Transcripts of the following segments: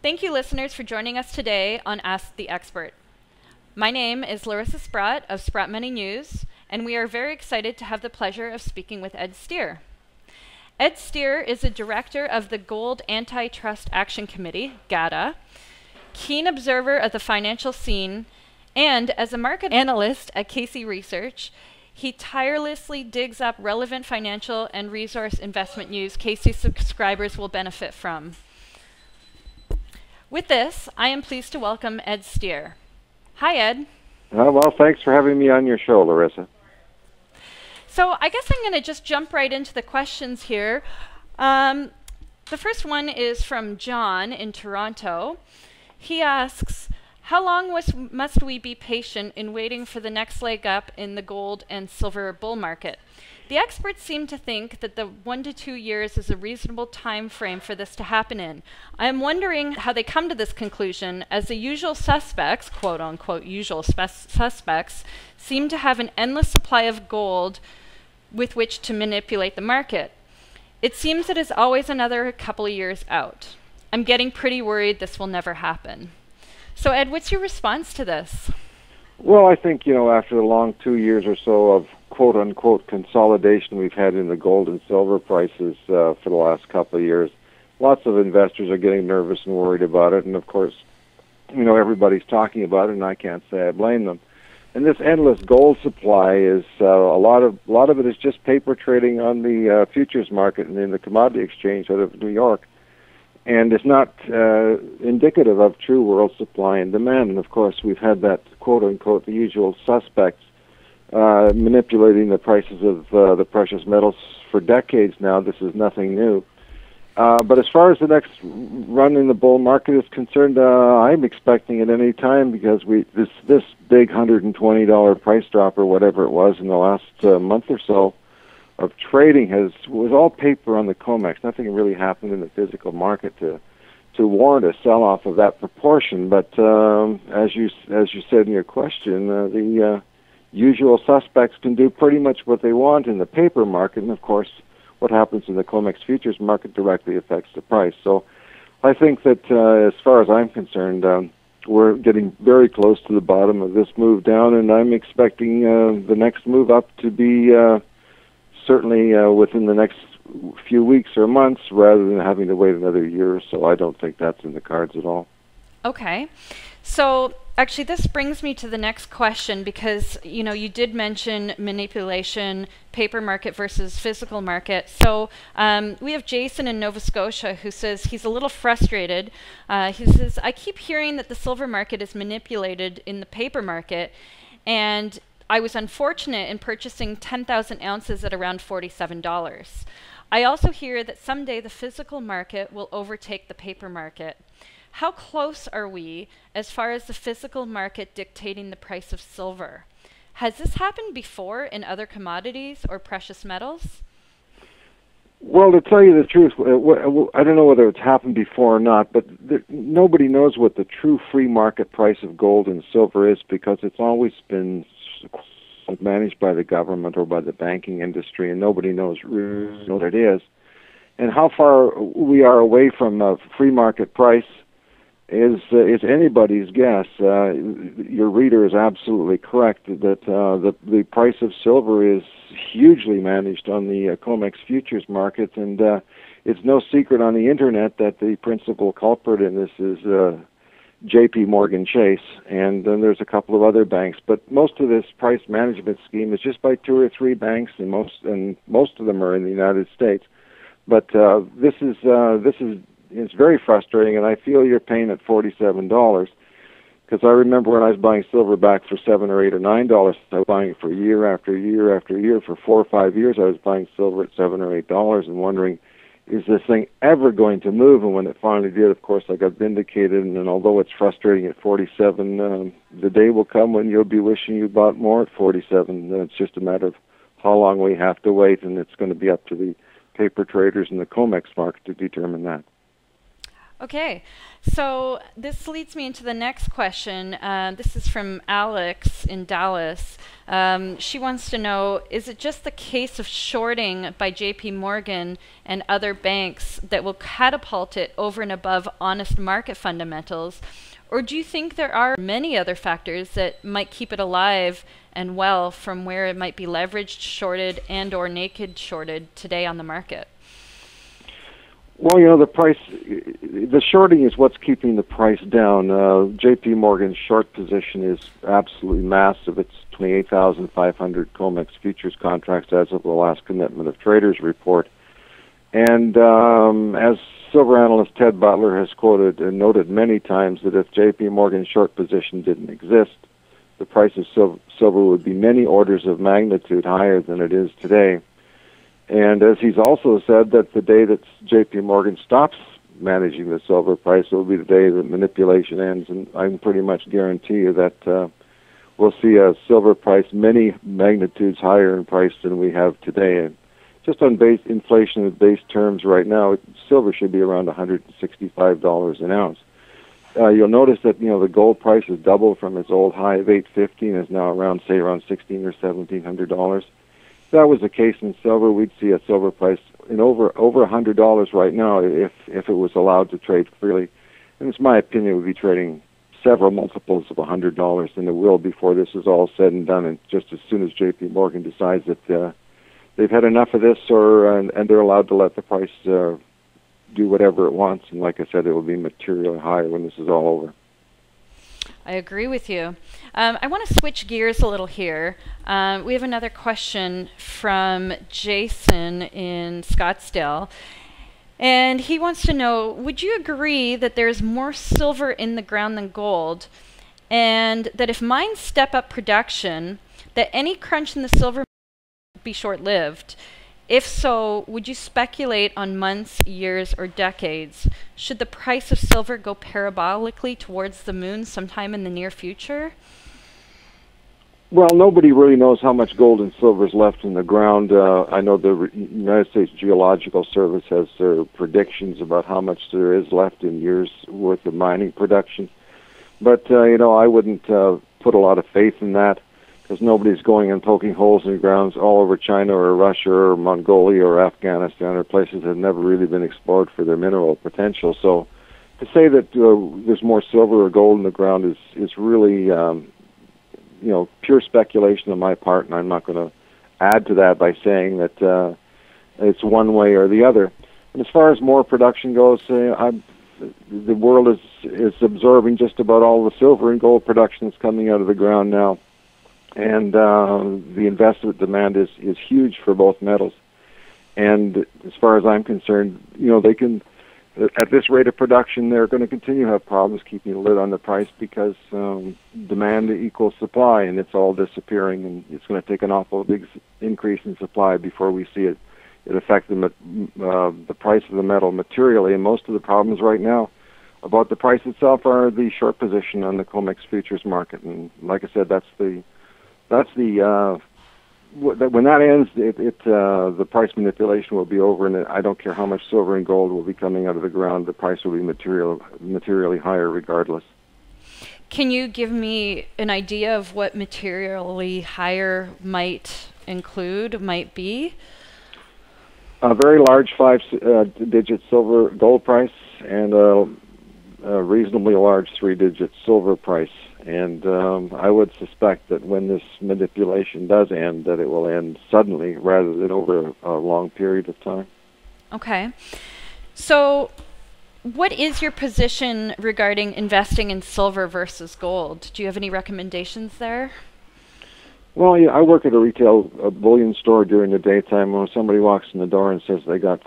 Thank you, listeners, for joining us today on Ask the Expert. My name is Larissa Sprott of Sprott Money News, and we are very excited to have the pleasure of speaking with Ed Steer. Ed Steer is a director of the Gold Antitrust Action Committee, GATA, keen observer of the financial scene, and as a market analyst at Casey Research, he tirelessly digs up relevant financial and resource investment news Casey subscribers will benefit from. With this, I am pleased to welcome Ed Steer. Hi, Ed. Well, thanks for having me on your show, Larissa. So I guess I'm going to just jump right into the questions here. The first one is from John in Toronto. He asks, how long must we be patient in waiting for the next leg up in the gold and silver bull market? The experts seem to think that the 1 to 2 years is a reasonable time frame for this to happen in. I am wondering how they come to this conclusion, as the usual suspects, quote unquote usual suspects, seem to have an endless supply of gold with which to manipulate the market. It seems it is always another couple of years out. I'm getting pretty worried this will never happen. So Ed, what's your response to this? Well, I think, after the long 2 years or so of quote-unquote consolidation we've had in the gold and silver prices for the last couple of years, lots of investors are getting nervous and worried about it. And, of course, everybody's talking about it, and I can't say I blame them. And this endless gold supply is a lot of it is just paper trading on the futures market and in the commodity exchange out of New York. And it's not indicative of true world supply and demand. And, of course, we've had that, quote-unquote, the usual suspects manipulating the prices of the precious metals for decades now. This is nothing new. But as far as the next run in the bull market is concerned, I'm expecting it any time, because this big $120 price drop or whatever it was in the last month or so of trading was all paper on the COMEX. Nothing really happened in the physical market to warrant a sell-off of that proportion. But as you said in your question, the usual suspects can do pretty much what they want in the paper market, and of course what happens in the COMEX futures market directly affects the price. So I think that as far as I'm concerned, we're getting very close to the bottom of this move down, and I'm expecting the next move up to be certainly within the next few weeks or months, rather than having to wait another year or so. I don't think that's in the cards at all. Okay. So actually this brings me to the next question, because you did mention manipulation, paper market versus physical market. So we have Jason in Nova Scotia who says he's a little frustrated. He says, I keep hearing that the silver market is manipulated in the paper market, and I was unfortunate in purchasing 10,000 ounces at around $47. I also hear that someday the physical market will overtake the paper market. How close are we as far as the physical market dictating the price of silver? Has this happened before in other commodities or precious metals? Well, to tell you the truth, I don't know whether it's happened before or not, but nobody knows what the true free market price of gold and silver is, because it's always been managed by the government or by the banking industry, and nobody knows really what it is. And how far we are away from a free market price is anybody's guess. Your reader is absolutely correct that the price of silver is hugely managed on the COMEX futures market, and it's no secret on the internet that the principal culprit in this is J.P. Morgan Chase, and then there's a couple of other banks. But most of this price management scheme is just by 2 or 3 banks, and most of them are in the United States. But this is it's very frustrating, and I feel your pain at $47, because I remember when I was buying silver back for $7 or $8 or $9, I was buying it for year after year after year. For 4 or 5 years, I was buying silver at $7 or $8 and wondering, is this thing ever going to move? And when it finally did, of course, I got vindicated. And although it's frustrating at 47, the day will come when you'll be wishing you bought more at 47. It's just a matter of how long we have to wait, and it's going to be up to the paper traders in the COMEX market to determine that. Okay, so this leads me into the next question. This is from Alex in Dallas. She wants to know, is it just the case of shorting by JP Morgan and other banks that will catapult it over and above honest market fundamentals? Or do you think there are many other factors that might keep it alive and well from where it might be leveraged, shorted, and or naked shorted today on the market? Well, the shorting is what's keeping the price down. JP Morgan's short position is absolutely massive. It's 28,500 COMEX futures contracts as of the last Commitment of Traders report. And as silver analyst Ted Butler has quoted and noted many times, that if JP Morgan's short position didn't exist, the price of silver would be many orders of magnitude higher than it is today. And as he's also said, that the day that J.P. Morgan stops managing the silver price will be the day that manipulation ends. And I can pretty much guarantee you that we'll see a silver price many magnitudes higher in price than we have today. And just on base inflation and base terms right now, silver should be around $165 an ounce. You'll notice that the gold price has doubled from its old high of $850 and is now around $1,600 or $1,700. If that was the case in silver, we'd see a silver price in over $100 right now if it was allowed to trade freely. And it's my opinion it would be trading several multiples of $100 than it will before this is all said and done. And just as soon as J.P. Morgan decides that they've had enough of this, and they're allowed to let the price do whatever it wants. And like I said, it will be materially higher when this is all over. I agree with you. I want to switch gears a little here. We have another question from Jason in Scottsdale. And he wants to know, would you agree that there's more silver in the ground than gold? And that if mines step up production, that any crunch in the silver be short-lived? If so, would you speculate on months, years, or decades? Should the price of silver go parabolically towards the moon sometime in the near future? Well, nobody really knows how much gold and silver is left in the ground. I know the United States Geological Service has their predictions about how much there is left in years' worth of mining production. But, I wouldn't put a lot of faith in that, because nobody's going and poking holes in the grounds all over China or Russia or Mongolia or Afghanistan or places that have never really been explored for their mineral potential. So to say that there's more silver or gold in the ground is really, pure speculation on my part, and I'm not going to add to that by saying that it's one way or the other. And as far as more production goes, the world is absorbing just about all the silver and gold production that's coming out of the ground now. And the investment demand is huge for both metals. And as far as I'm concerned, they can, at this rate of production, they're going to continue to have problems keeping a lid on the price because demand equals supply, and it's all disappearing, and it's going to take an awful big increase in supply before we see it affect the price of the metal materially. And most of the problems right now about the price itself are the short position on the COMEX futures market. And like I said, when that ends, the price manipulation will be over, and I don't care how much silver and gold will be coming out of the ground. The price will be materially higher regardless. Can you give me an idea of what materially higher might be? A very large 5-digit silver gold price and a reasonably large 3-digit silver price. And I would suspect that when this manipulation does end, that it will end suddenly rather than over a long period of time. Okay. So what is your position regarding investing in silver versus gold? Do you have any recommendations there? Well, yeah, I work at a retail bullion store during the daytime. When somebody walks in the door and says they got,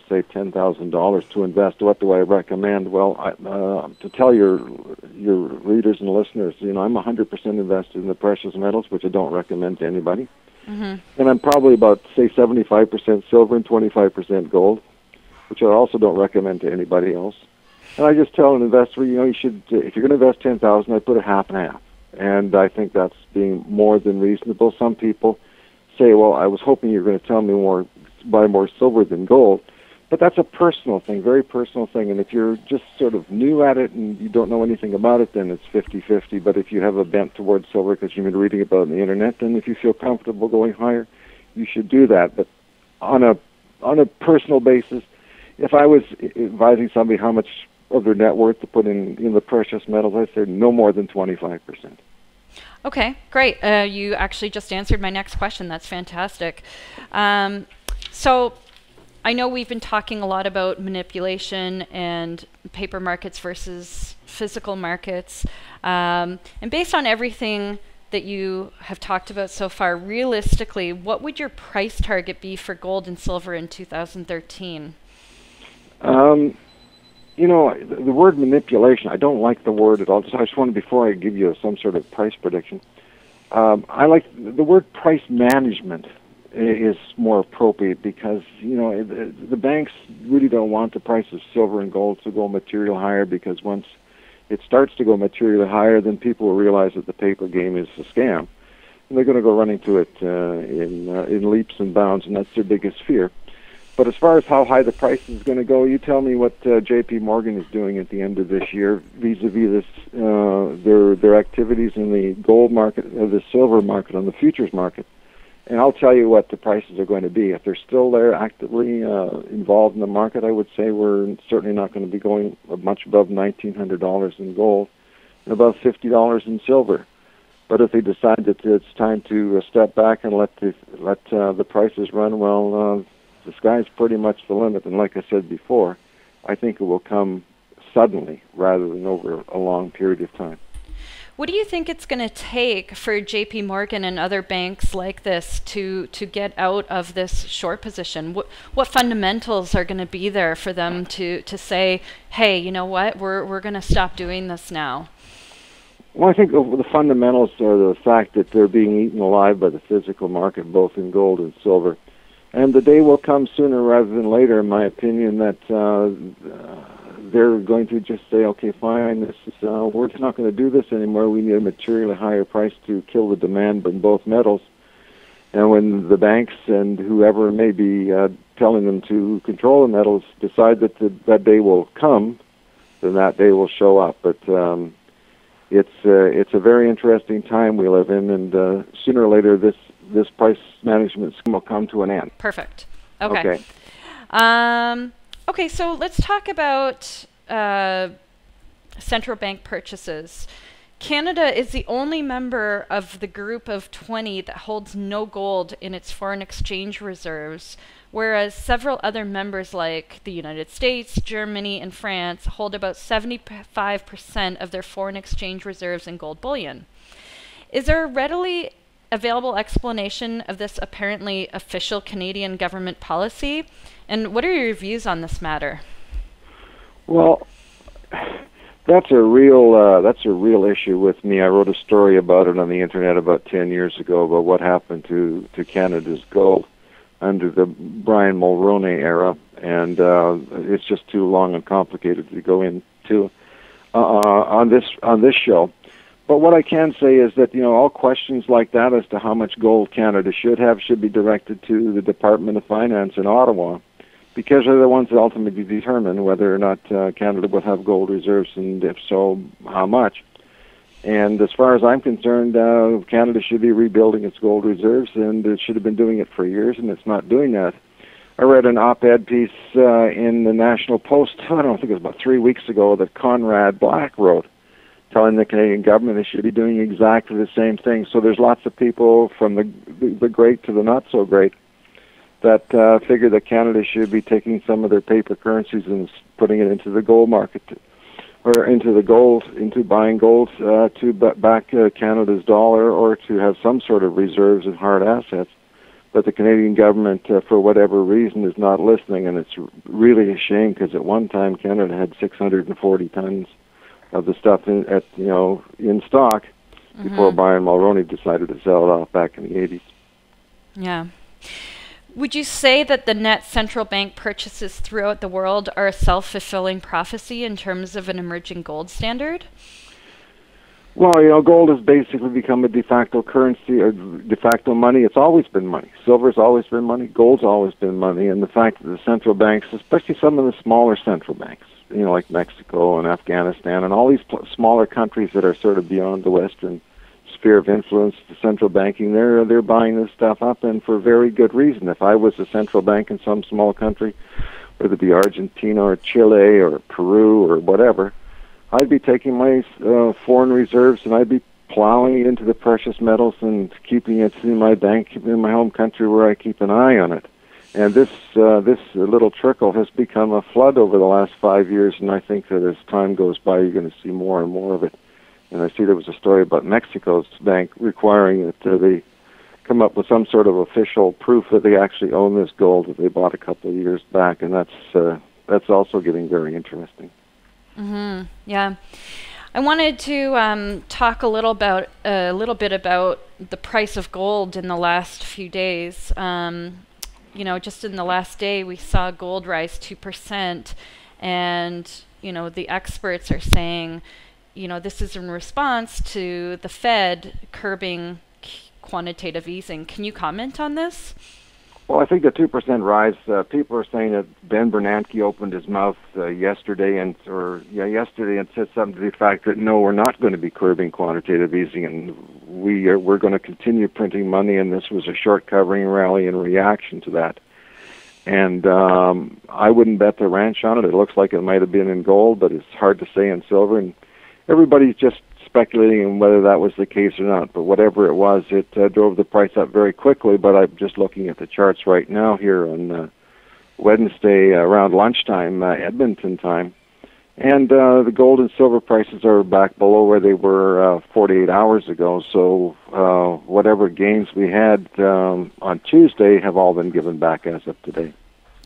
say, $10,000 to invest, what do I recommend? Well, to tell your readers and listeners, I'm 100% invested in the precious metals, which I don't recommend to anybody. Mm-hmm. And I'm probably about, say, 75% silver and 25% gold, which I also don't recommend to anybody else. And I just tell an investor, you should, if you're going to invest $10,000, I put it half and half. And I think that's being more than reasonable. Some people say, well, I was hoping you were going to tell me buy more silver than gold. But that's a personal thing, very personal thing. And if you're just sort of new at it and you don't know anything about it, then it's 50-50. But if you have a bent towards silver because you've been reading about it on the internet, then if you feel comfortable going higher, you should do that. But on a personal basis, if I was advising somebody how much of their net worth to put in the precious metals, I'd say no more than 25%. Okay, great. You actually just answered my next question. That's fantastic. So I know we've been talking a lot about manipulation and paper markets versus physical markets. And based on everything that you have talked about so far, realistically, what would your price target be for gold and silver in 2013? The word manipulation, I don't like the word at all. I just wanted, before I give you some sort of price prediction, I like the word price management is more appropriate because, the banks really don't want the price of silver and gold to go material higher, because once it starts to go materially higher, then people will realize that the paper game is a scam. And they're going to go running to it in leaps and bounds, and that's their biggest fear. But as far as how high the price is going to go, you tell me what J.P. Morgan is doing at the end of this year vis-a-vis their activities in the gold market, the silver market, on the futures market. And I'll tell you what the prices are going to be. If they're still there actively involved in the market, I would say we're certainly not going to be going much above $1,900 in gold and above $50 in silver. But if they decide that it's time to step back and let the prices run, well, the sky's pretty much the limit. And like I said before, I think it will come suddenly rather than over a long period of time. What do you think it's going to take for JP Morgan and other banks like this to get out of this short position? What fundamentals are going to be there for them to say, hey, you know what, we're going to stop doing this now? Well, I think the fundamentals are the fact that they're being eaten alive by the physical market, both in gold and silver. And the day will come sooner rather than later, in my opinion, that they're going to just say, okay, fine, we're just not going to do this anymore. We need a materially higher price to kill the demand in both metals. And when the banks and whoever may be telling them to control the metals decide that that day will come, then that day will show up. But it's a very interesting time we live in, and sooner or later this price management scheme will come to an end. Perfect. Okay. Okay, so let's talk about central bank purchases. Canada is the only member of the group of 20 that holds no gold in its foreign exchange reserves, whereas several other members like the United States, Germany, and France hold about 75% of their foreign exchange reserves in gold bullion. Is there a readily available explanation of this apparently official Canadian government policy? And what are your views on this matter? Well, that's a real issue with me. I wrote a story about it on the internet about 10 years ago about what happened to Canada's gold under the Brian Mulroney era, and it's just too long and complicated to go into on this show. But what I can say is that, all questions like that as to how much gold Canada should be directed to the Department of Finance in Ottawa, because they're the ones that ultimately determine whether or not Canada will have gold reserves, and if so, how much. And as far as I'm concerned, Canada should be rebuilding its gold reserves, and it should have been doing it for years, and it's not doing that. I read an op-ed piece in the National Post, I think it was about 3 weeks ago, that Conrad Black wrote, telling the Canadian government they should be doing exactly the same thing. So there's lots of people, from the great to the not so great, that figure that Canada should be taking some of their paper currencies and putting it into the gold market, or into buying gold to back Canada's dollar, or to have some sort of reserves and hard assets. But the Canadian government, for whatever reason, is not listening, and it's really a shame, because at one time Canada had 640 tons of the stuff in stock before Brian Mulroney decided to sell it off back in the 80s. Yeah. Would you say that the net central bank purchases throughout the world are a self-fulfilling prophecy in terms of an emerging gold standard? Well, gold has basically become a de facto currency or de facto money. It's always been money. Silver's always been money. Gold's always been money. And the fact that the central banks, especially some of the smaller central banks, like Mexico and Afghanistan and all these smaller countries that are sort of beyond the Western sphere of influence, the central banking, they're buying this stuff up, and for very good reason. If I was a central bank in some small country, whether it be Argentina or Chile or Peru or whatever, I'd be taking my foreign reserves and I'd be plowing it into the precious metals and keeping it in my bank in my home country where I keep an eye on it. And this little trickle has become a flood over the last 5 years, and I think that as time goes by, you're going to see more and more of it. And I see there was a story about Mexico's bank requiring that they come up with some sort of official proof that they actually own this gold that they bought a couple of years back, and that's also getting very interesting. Mm-hmm. Yeah, I wanted to talk a little bit about the price of gold in the last few days. Just in the last day, we saw gold rise 2%, and the experts are saying, this is in response to the Fed curbing quantitative easing. Can you comment on this? Well, I think the 2% rise, people are saying that Ben Bernanke opened his mouth yesterday and said something to the fact that no, we're not going to be curbing quantitative easing, and we're going to continue printing money, and this was a short covering rally in reaction to that. And I wouldn't bet the ranch on it. It looks like it might have been in gold, but it's hard to say in silver, and everybody's just speculating on whether that was the case or not. But whatever it was, it drove the price up very quickly. But I'm just looking at the charts right now here on Wednesday around lunchtime, Edmonton time. And the gold and silver prices are back below where they were 48 hours ago. So whatever gains we had on Tuesday have all been given back as of today.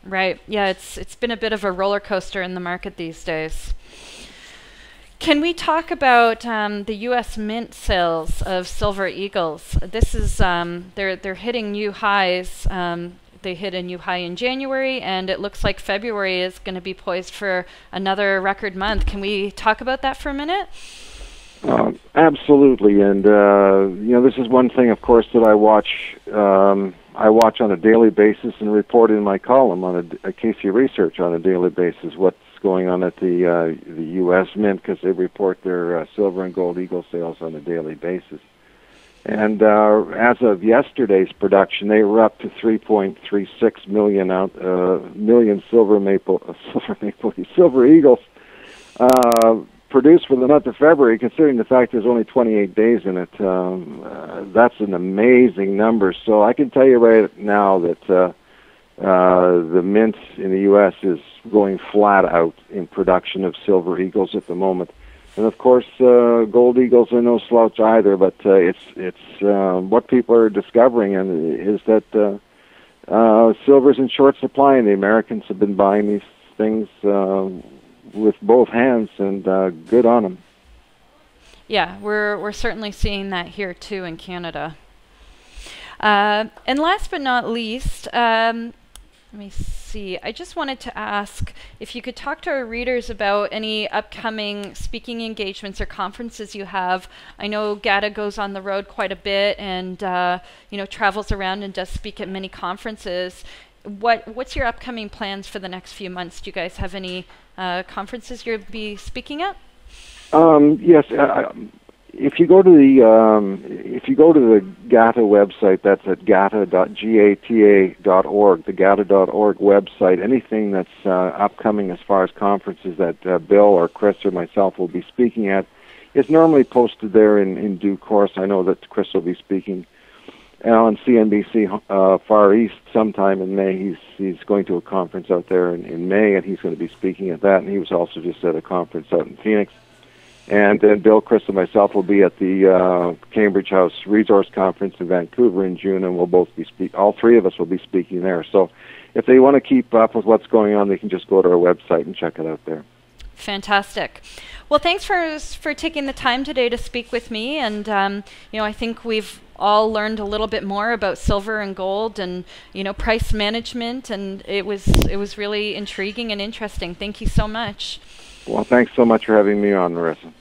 Right. Yeah, it's been a bit of a roller coaster in the market these days. Can we talk about the U.S. Mint sales of Silver Eagles? This is they're hitting new highs. They hit a new high in January, and it looks like February is going to be poised for another record month. Can we talk about that for a minute? Absolutely, and this is one thing, of course, that I watch. I watch on a daily basis and report in my column on a Casey Research on a daily basis what's going on at the U.S. Mint, because they report their silver and gold eagle sales on a daily basis. And as of yesterday's production, they were up to 3.36 million silver eagles produced for the month of February. Considering the fact there's only 28 days in it, that's an amazing number. So I can tell you right now that the mint in the U.S. is going flat out in production of silver eagles at the moment. And of course, gold eagles are no slouch either. But it's what people are discovering is that silver's in short supply, and the Americans have been buying these things with both hands, and good on them. Yeah, we're certainly seeing that here too in Canada. And last but not least, let me see. I just wanted to ask if you could talk to our readers about any upcoming speaking engagements or conferences you have. I know Gata goes on the road quite a bit and travels around and does speak at many conferences. What's your upcoming plans for the next few months? Do you guys have any conferences you'll be speaking at? Yes. If you go to the GATA website, that's at gata.org, the gata.org website. Anything that's upcoming as far as conferences that Bill or Chris or myself will be speaking at is normally posted there in due course. I know that Chris will be speaking on CNBC Far East sometime in May. He's going to a conference out there in May, and he's going to be speaking at that. And he was also just at a conference out in Phoenix. And then Bill, Chris, and myself will be at the Cambridge House Resource Conference in Vancouver in June, and we'll both be all three of us will be speaking there. So if they want to keep up with what's going on, they can just go to our website and check it out there. Fantastic. Well, thanks for taking the time today to speak with me. And I think we've all learned a little bit more about silver and gold and price management, and it was really intriguing and interesting. Thank you so much. Well, thanks so much for having me on, Marissa.